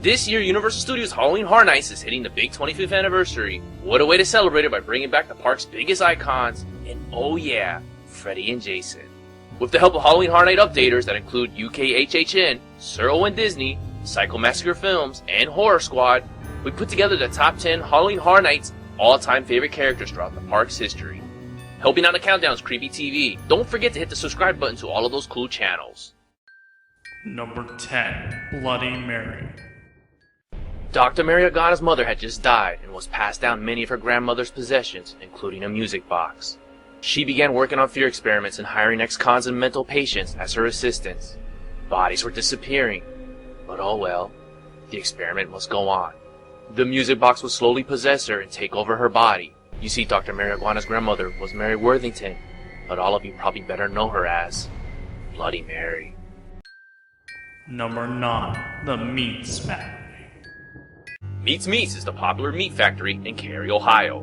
This year, Universal Studios Halloween Horror Nights is hitting the big 25th anniversary. What a way to celebrate it by bringing back the park's biggest icons, and oh yeah, Freddy and Jason. With the help of Halloween Horror Night updaters that include ukHHN, Sir Owen Disney, PsychoMassacreFilms, and Horror Squad, we put together the top 10 Halloween Horror Nights all-time favorite characters throughout the park's history. Helping out the countdown is Creepy TV. Don't forget to hit the subscribe button to all of those cool channels. Number 10. Bloody Mary. Dr. Mary Agana's mother had just died and was passed down many of her grandmother's possessions, including a music box. She began working on fear experiments and hiring ex-cons and mental patients as her assistants. Bodies were disappearing, but oh well, the experiment must go on. The music box would slowly possess her and take over her body. You see, Dr. Mary Agana's grandmother was Mary Worthington, but all of you probably better know her as Bloody Mary. Number 9. The Meats Factory. Meats is the popular meat factory in Cary, Ohio,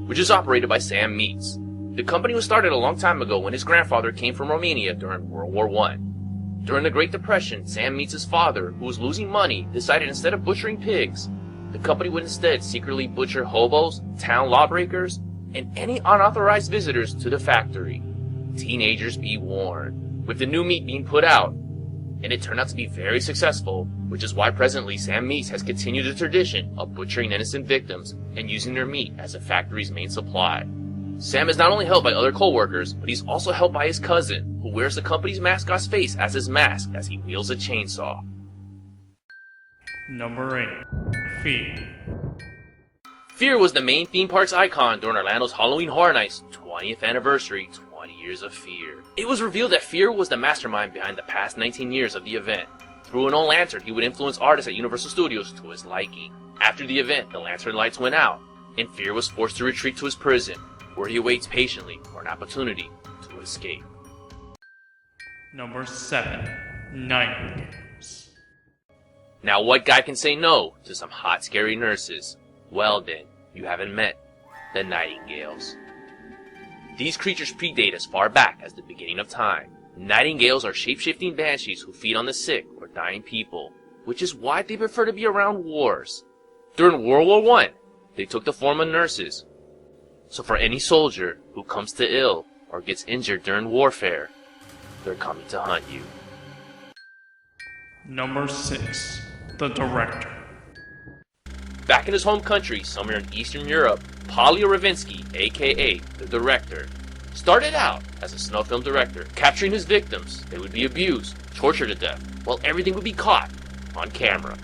which is operated by Sam Meats. The company was started a long time ago when his grandfather came from Romania during World War I. During the Great Depression, Sam Meats' father, who was losing money, decided instead of butchering pigs, the company would instead secretly butcher hobos, town lawbreakers, and any unauthorized visitors to the factory. Teenagers be warned, with the new meat being put out, and it turned out to be very successful, which is why presently Sam Meats has continued the tradition of butchering innocent victims and using their meat as the factory's main supply. Sam is not only helped by other co-workers, but he's also helped by his cousin, who wears the company's mascot's face as his mask as he wields a chainsaw. Number 8. Fear. Fear was the main theme park's icon during Orlando's Halloween Horror Nights 20th anniversary, 20 Years of Fear. It was revealed that Fear was the mastermind behind the past 19 years of the event. Through an old lantern, he would influence artists at Universal Studios to his liking. After the event, the lantern lights went out, and Fear was forced to retreat to his prison, where he awaits patiently for an opportunity to escape. Number 7. Nightingales. Now what guy can say no to some hot, scary nurses? Well then, you haven't met the Nightingales. These creatures predate as far back as the beginning of time. Nightingales are shape-shifting banshees who feed on the sick or dying people, which is why they prefer to be around wars. During World War I, they took the form of nurses. So for any soldier who comes to ill or gets injured during warfare, they're coming to hunt you. Number 6. The Director. Back in his home country, somewhere in Eastern Europe, Polly Ravinsky, aka the Director, started out as a snuff film director, capturing his victims. They would be abused, tortured to death, while everything would be caught on camera.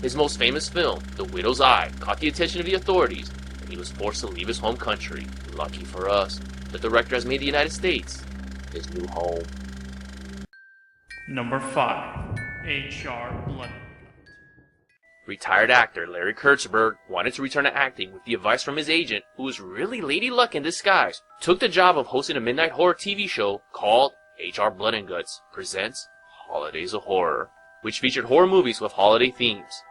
His most famous film, The Widow's Eye, caught the attention of the authorities, and he was forced to leave his home country. Lucky for us, the director has made the United States his new home. Number 5. H.R. Blood. Retired actor Larry Kurtzberg wanted to return to acting with the advice from his agent, who was really Lady Luck in disguise, took the job of hosting a midnight horror TV show called H.R. Blood and Guts Presents Holidays of Horror, which featured horror movies with holiday themes.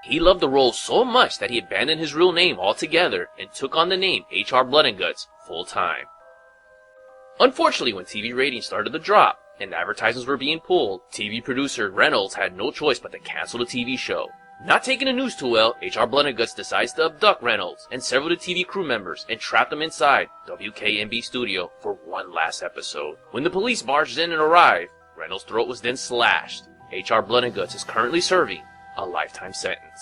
He loved the role so much that he abandoned his real name altogether and took on the name H.R. Blood and Guts full-time. Unfortunately, when TV ratings started to drop and advertisements were being pulled, TV producer Reynolds had no choice but to cancel the TV show. Not taking the news too well, H.R. Blood and Guts decides to abduct Reynolds and several of the TV crew members and trap them inside WKNB studio for one last episode. When the police barged in and arrived, Reynolds' throat was then slashed. H.R. Blood and Guts is currently serving a lifetime sentence.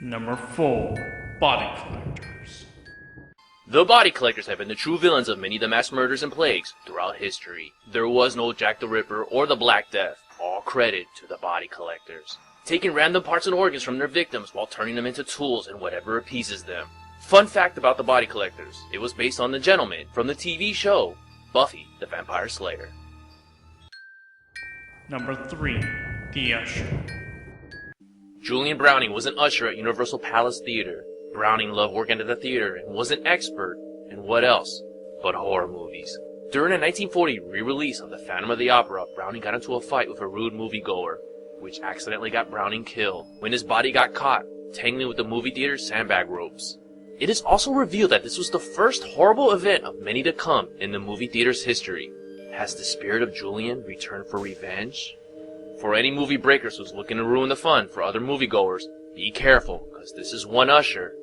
Number 4. Body Collectors. The Body Collectors have been the true villains of many of the mass murders and plagues throughout history. There was no Jack the Ripper or the Black Death. All credit to the Body Collectors, taking random parts and organs from their victims while turning them into tools and whatever appeases them. Fun fact about the Body Collectors, it was based on the gentleman from the TV show Buffy the Vampire Slayer. Number 3. The Usher. Julian Browning was an usher at Universal Palace Theater. Browning loved working at the theater and was an expert in what else but horror movies. During a 1940 re-release of The Phantom of the Opera, Browning got into a fight with a rude moviegoer, which accidentally got Browning killed when his body got caught tangling with the movie theater's sandbag ropes. It is also revealed that this was the first horrible event of many to come in the movie theater's history. Has the spirit of Julian returned for revenge? For any movie breakers who's looking to ruin the fun for other moviegoers, be careful, because this is one usher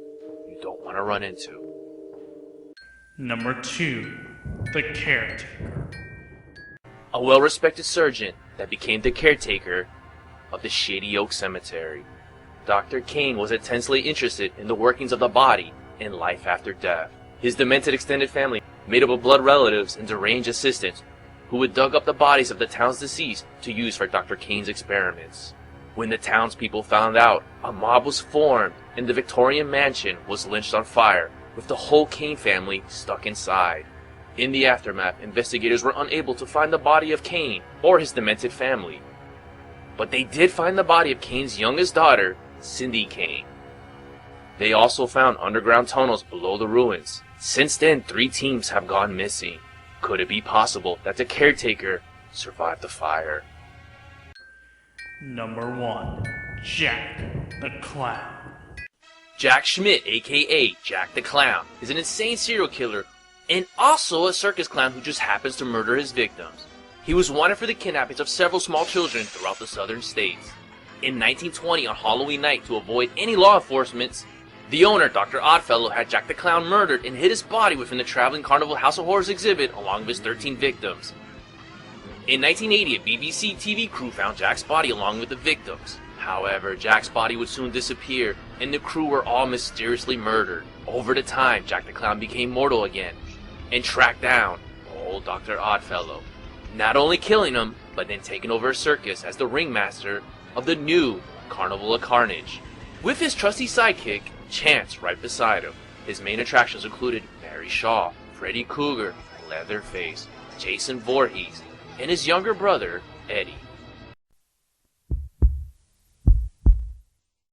you don't want to run into. Number 2. The Caretaker. A well-respected surgeon that became the caretaker of the Shady Oak Cemetery. Dr. Kane was intensely interested in the workings of the body and life after death. His demented extended family, made up of blood relatives and deranged assistants, who would dug up the bodies of the town's deceased to use for Dr. Kane's experiments. When the townspeople found out, a mob was formed and the Victorian mansion was lynched on fire, with the whole Kane family stuck inside. In the aftermath, investigators were unable to find the body of Kane or his demented family. But they did find the body of Kane's youngest daughter, Cindy Kane. They also found underground tunnels below the ruins. Since then, 3 teams have gone missing. Could it be possible that the caretaker survived the fire? Number 1. Jack the Clown. Jack Schmidt, aka Jack the Clown, is an insane serial killer and also a circus clown who just happens to murder his victims. He was wanted for the kidnappings of several small children throughout the southern states. In 1920, on Halloween night, to avoid any law enforcement, the owner, Dr. Oddfellow, had Jack the Clown murdered and hid his body within the traveling Carnival House of Horrors exhibit along with his 13 victims. In 1980, a BBC TV crew found Jack's body along with the victims. However, Jack's body would soon disappear, and the crew were all mysteriously murdered. Over the time, Jack the Clown became mortal again, and tracked down old Dr. Oddfellow, not only killing him, but then taking over a circus as the ringmaster of the new Carnival of Carnage. With his trusty sidekick, Chance, right beside him. His main attractions included Mary Shaw, Freddy Krueger, Leatherface, Jason Voorhees, and his younger brother, Eddie.